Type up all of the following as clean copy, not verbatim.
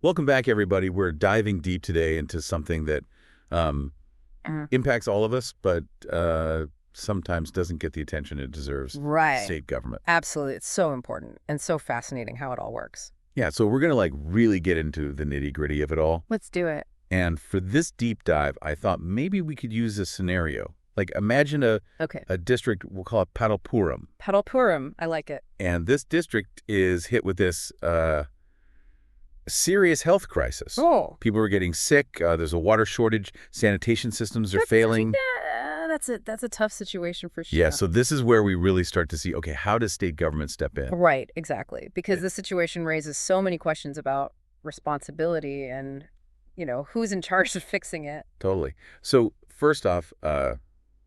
Welcome back, everybody. We're diving deep today into something that um, Mhm. impacts all of us, but sometimes doesn't get the attention it deserves. Right. State government. Absolutely. It's so important and so fascinating how it all works. Yeah, so we're going to really get into the nitty-gritty of it all. Let's do it. And for this deep dive, I thought maybe we could use a scenario. Like imagine Okay. a district, we'll call it Padalpuram. Purim. I like it. And this district is hit with this serious health crisis. Oh. People are getting sick. There's a water shortage. Sanitation systems are That's, failing. that's a tough situation for Yeah, sure. so this is where we really start to see, okay, how does state government step in? Right, exactly. Because Yeah. this situation raises so many questions about responsibility and, who's in charge of fixing it. Totally. So first off,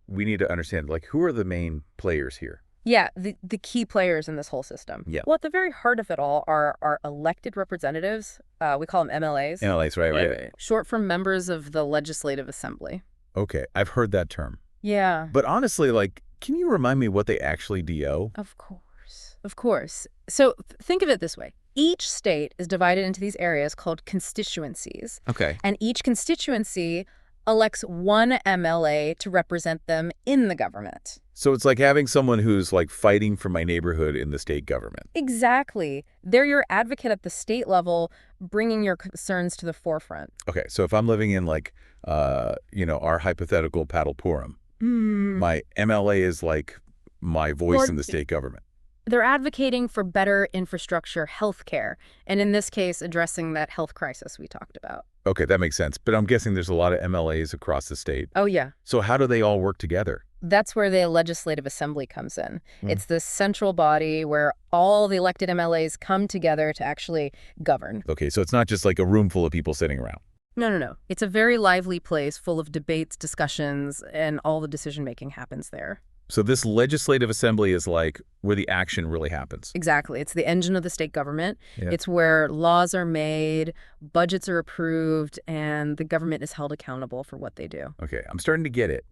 we need to understand, like, who are the main players here? Yeah, the key players in this whole system. Yeah. Well, at the very heart of it all are elected representatives. We call them MLAs. MLAs, right. Short for members of the Legislative Assembly. Okay, I've heard that term. Yeah. But honestly, like, can you remind me what they actually do? Of course. Of course. So think of it this way. Each state is divided into these areas called constituencies, Okay. and each constituency elects one MLA to represent them in the government. So it's like having someone who's, like, fighting for my neighborhood in the state government. Exactly. They're your advocate at the state level, bringing your concerns to the forefront. Okay, so if I'm living in, like, our hypothetical Padalpuram, my MLA is, like, my voice Or in the state government. they're advocating for better infrastructure health care, and in this case, addressing that health crisis we talked about. Okay, that makes sense. But I'm guessing there's a lot of MLAs across the state. Oh, yeah. So how do they all work together? That's where the Legislative Assembly comes in. Mm. It's the central body where all the elected MLAs come together to actually govern. Okay, so it's not just like a room full of people sitting around. No. It's a very lively place full of debates, discussions, and all the decision-making happens there. So this legislative assembly is like where the action really happens. Exactly. It's the engine of the state government. Yeah. It's where laws are made, budgets are approved, and the government is held accountable for what they do. Okay, I'm starting to get it.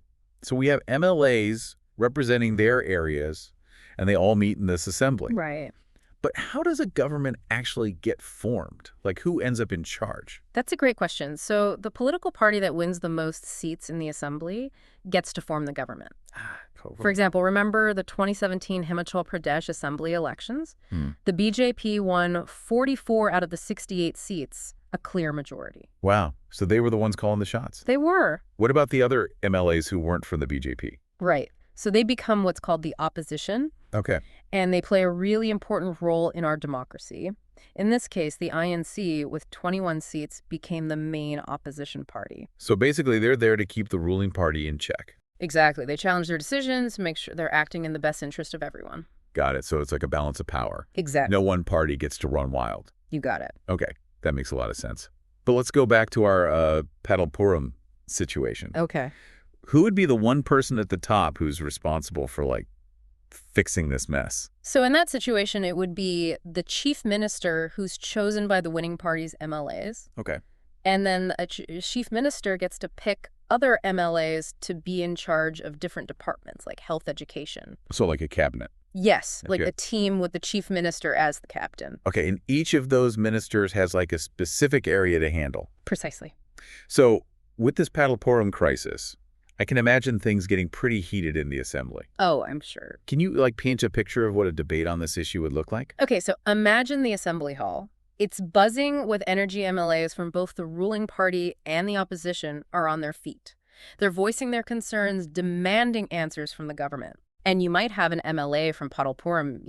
So we have MLAs representing their areas, and they all meet in this assembly. Right. But how does a government actually get formed? Like, who ends up in charge? That's a great question. So the political party that wins the most seats in the assembly gets to form the government. Cool. For example, remember the 2017 Himachal Pradesh Assembly elections? The BJP won 44 out of the 68 seats, a clear majority. Wow. So they were the ones calling the shots. They were. What about the other MLAs who weren't from the BJP? Right. So they become what's called the opposition, Okay. and they play a really important role in our democracy. In this case, the INC, with 21 seats, became the main opposition party. So basically, they're there to keep the ruling party in check. Exactly. They challenge their decisions, make sure they're acting in the best interest of everyone. Got it. So it's like a balance of power. Exactly. No one party gets to run wild. You got it. Okay, that makes a lot of sense. But let's go back to our Padalpuram situation. Okay. Who would be the one person at the top who's responsible for, like, fixing this mess? So in that situation, it would be the chief minister who's chosen by the winning party's MLAs. Okay. And then a chief minister gets to pick other MLAs to be in charge of different departments, like health education. So like a cabinet. Yes, like Okay. a team with the chief minister as the captain. Okay, and each of those ministers has, like, a specific area to handle. Precisely. So with this Padalpuram crisis, I can imagine things getting pretty heated in the assembly. Oh, I'm sure. Can you, like, paint a picture of what a debate on this issue would look like? Okay, so imagine the assembly hall. It's buzzing with energy. MLAs from both the ruling party and the opposition are on their feet. They're voicing their concerns, demanding answers from the government. And you might have an MLA from Padalpuram,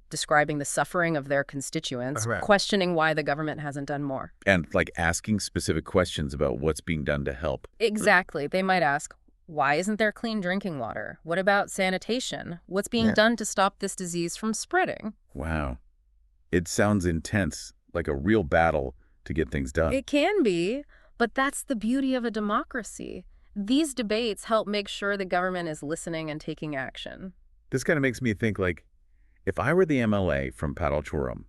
describing the suffering of their constituents, Right. questioning why the government hasn't done more. And, like, asking specific questions about what's being done to help. Exactly. They might ask, why isn't there clean drinking water? What about sanitation? What's being done to stop this disease from spreading? Wow. It sounds intense, like a real battle to get things done. It can be, but that's the beauty of a democracy. These debates help make sure the government is listening and taking action. This kind of makes me think, like, if I were the MLA from Padalpuram,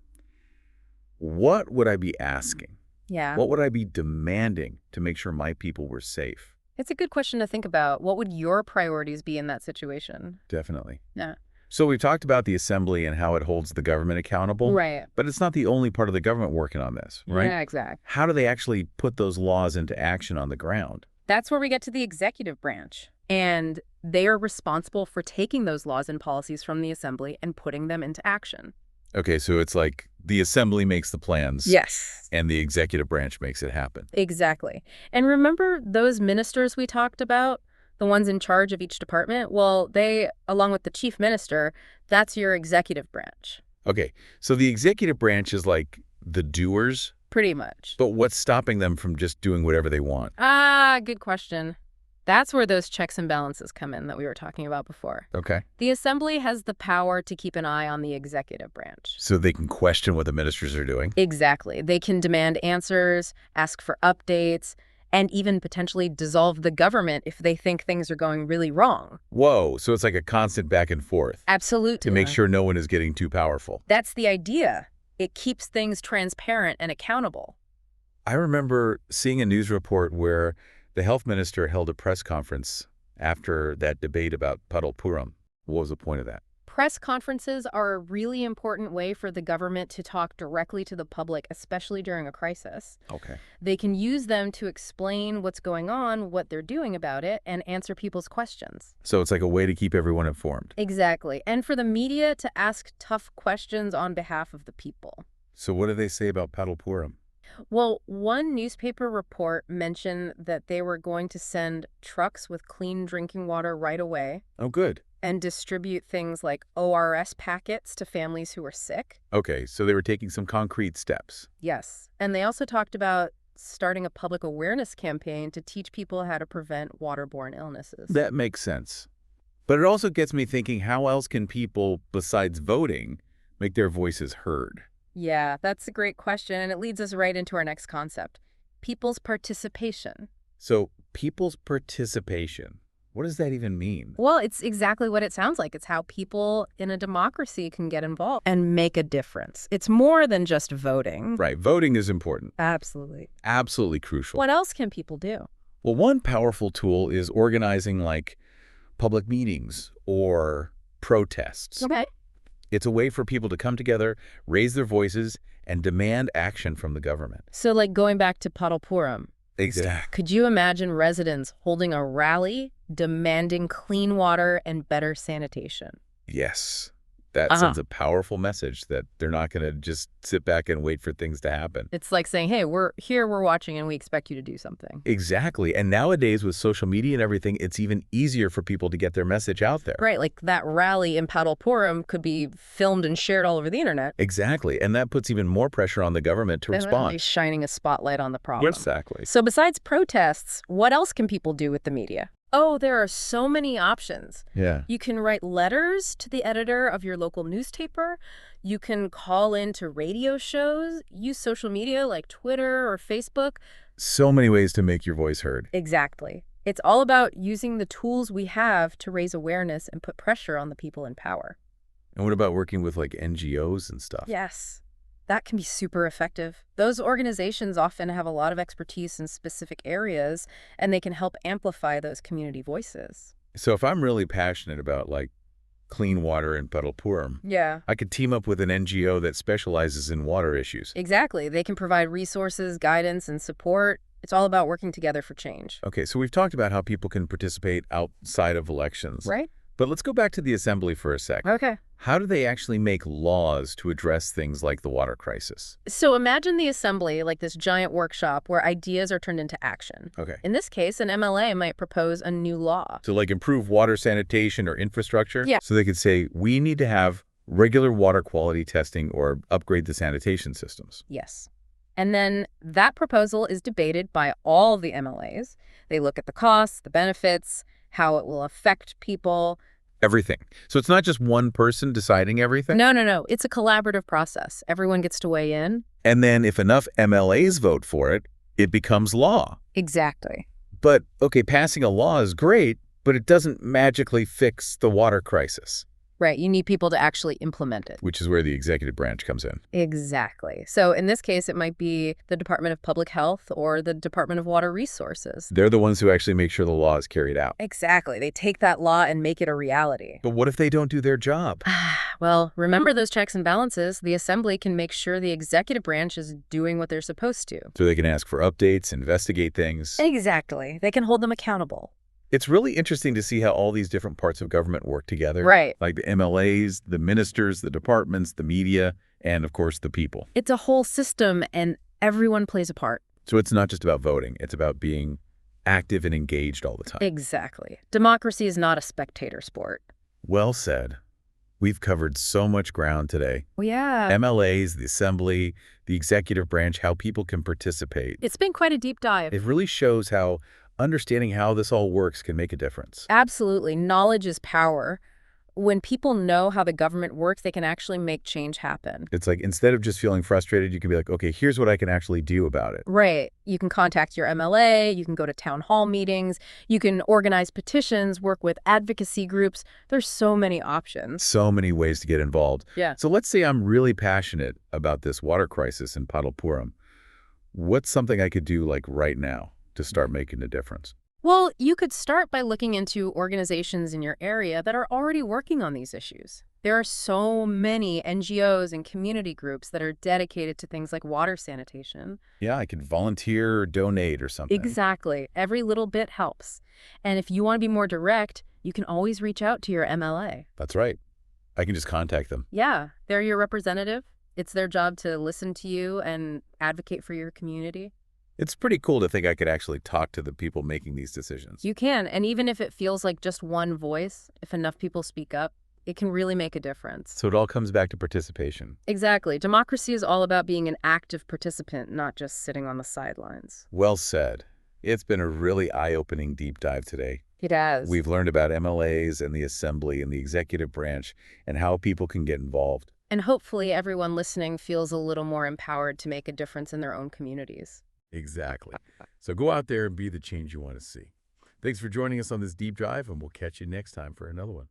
what would I be asking? Yeah. What would I be demanding to make sure my people were safe? It's a good question to think about. What would your priorities be in that situation? Definitely. Yeah. So we've talked about the assembly and how it holds the government accountable. Right. But it's not the only part of the government working on this, right? Yeah, exactly. How do they actually put those laws into action on the ground? That's where we get to the executive branch. And they are responsible for taking those laws and policies from the assembly and putting them into action. Okay, so it's like the assembly makes the plans. Yes. And the executive branch makes it happen. Exactly. And remember those ministers we talked about? The ones in charge of each department? Well, they, along with the chief minister, that's your executive branch. Okay, so the executive branch is like the doers, Pretty much. but what's stopping them from just doing whatever they want? Good question. That's where those checks and balances come in that we were talking about before. Okay. The assembly has the power to keep an eye on the executive branch. So they can question what the ministers are doing? Exactly. They can demand answers, ask for updates, and even potentially dissolve the government if they think things are going really wrong. Whoa, so it's like a constant back and forth Absolutely. to make sure no one is getting too powerful. That's the idea. It keeps things transparent and accountable. I remember seeing a news report where the health minister held a press conference after that debate about Padal Puram. What was the point of that? Press conferences are a really important way for the government to talk directly to the public, especially during a crisis. Okay. They can use them to explain what's going on, what they're doing about it, and answer people's questions. So it's like a way to keep everyone informed. Exactly. And for the media to ask tough questions on behalf of the people. So what do they say about Padal Puram? Well, one newspaper report mentioned that they were going to send trucks with clean drinking water right away Oh, good. and distribute things like ORS packets to families who are sick. Okay, so they were taking some concrete steps. Yes. And they also talked about starting a public awareness campaign to teach people how to prevent waterborne illnesses. That makes sense. But it also gets me thinking, how else can people, besides voting, make their voices heard? Yeah, that's a great question, and it leads us right into our next concept, people's participation. So people's participation, what does that even mean? Well, it's exactly what it sounds like. It's how people in a democracy can get involved and make a difference. It's more than just voting. Right, voting is important. Absolutely. Absolutely crucial. What else can people do? Well, one powerful tool is organizing like public meetings or protests. Okay. It's a way for people to come together, raise their voices, and demand action from the government. So like going back to Padal Puram, Exactly. could you imagine residents holding a rally demanding clean water and better sanitation? Yes. That sends a powerful message that they're not going to just sit back and wait for things to happen. It's like saying, hey, we're here, we're watching, and we expect you to do something. Exactly. And nowadays with social media and everything, it's even easier for people to get their message out there. Right, like that rally in Padal Puram could be filmed and shared all over the internet. Exactly. And that puts even more pressure on the government to respond. Really shining a spotlight on the problem. Exactly. So besides protests, what else can people do with the media? Oh, there are so many options. Yeah. You can write letters to the editor of your local newspaper. You can call into radio shows, use social media like Twitter or Facebook. So many ways to make your voice heard. Exactly. It's all about using the tools we have to raise awareness and put pressure on the people in power. And what about working with like NGOs and stuff? Yes. That can be super effective. Those organizations often have a lot of expertise in specific areas, and they can help amplify those community voices. So if I'm really passionate about like clean water in Padal Puram, Yeah. I could team up with an NGO that specializes in water issues. Exactly. They can provide resources, guidance, and support. It's all about working together for change. Okay, so we've talked about how people can participate outside of elections. Right? But let's go back to the assembly for a sec. Okay. How do they actually make laws to address things like the water crisis? So imagine the assembly like this giant workshop where ideas are turned into action. Okay. In this case, an MLA might propose a new law. To like improve water sanitation or infrastructure? Yeah. So they could say, we need to have regular water quality testing or upgrade the sanitation systems. Yes. And then that proposal is debated by all the MLAs. They look at the costs, the benefits, how it will affect people. Everything. So it's not just one person deciding everything? No. It's a collaborative process. Everyone gets to weigh in. And then if enough MLAs vote for it, it becomes law. Exactly. But, okay, passing a law is great, but it doesn't magically fix the water crisis. Right, you need people to actually implement it. which is where the executive branch comes in. Exactly. So in this case, it might be the Department of Public Health or the Department of Water Resources. They're the ones who actually make sure the law is carried out. Exactly. They take that law and make it a reality. But what if they don't do their job? Well, remember those checks and balances. The Assembly can make sure the executive branch is doing what they're supposed to. So they can ask for updates, investigate things. Exactly. They can hold them accountable. It's really interesting to see how all these different parts of government work together. Right. Like the MLAs, the ministers, the departments, the media, and of course the people. It's a whole system and everyone plays a part. So it's not just about voting. It's about being active and engaged all the time. Exactly. Democracy is not a spectator sport. Well said. We've covered so much ground today. Well, yeah. MLAs, the Assembly, the executive branch, how people can participate. It's been quite a deep dive. It really shows how understanding how this all works can make a difference. Absolutely. Knowledge is power. When people know how the government works, they can actually make change happen. It's like instead of just feeling frustrated, you can be like, okay, here's what I can actually do about it. Right. You can contact your MLA, you can go to town hall meetings, you can organize petitions, work with advocacy groups. There's so many options. So many ways to get involved. Yeah. So let's say I'm really passionate about this water crisis in Padalpuram. What's something I could do like right now to start making a difference? Well, you could start by looking into organizations in your area that are already working on these issues. There are so many NGOs and community groups that are dedicated to things like water sanitation. Yeah, I could volunteer or donate or something. Exactly. Every little bit helps. And if you want to be more direct, you can always reach out to your MLA. That's right. I can just contact them. Yeah, they're your representative. It's their job to listen to you and advocate for your community. It's pretty cool to think I could actually talk to the people making these decisions. You can, and even if it feels like just one voice, if enough people speak up, it can really make a difference. So it all comes back to participation. Exactly. Democracy is all about being an active participant, not just sitting on the sidelines. Well said. It's been a really eye-opening deep dive today. It has. We've learned about MLAs and the Assembly and the executive branch and how people can get involved. And hopefully everyone listening feels a little more empowered to make a difference in their own communities. Exactly. So go out there and be the change you want to see. Thanks for joining us on this deep dive, and we'll catch you next time for another one.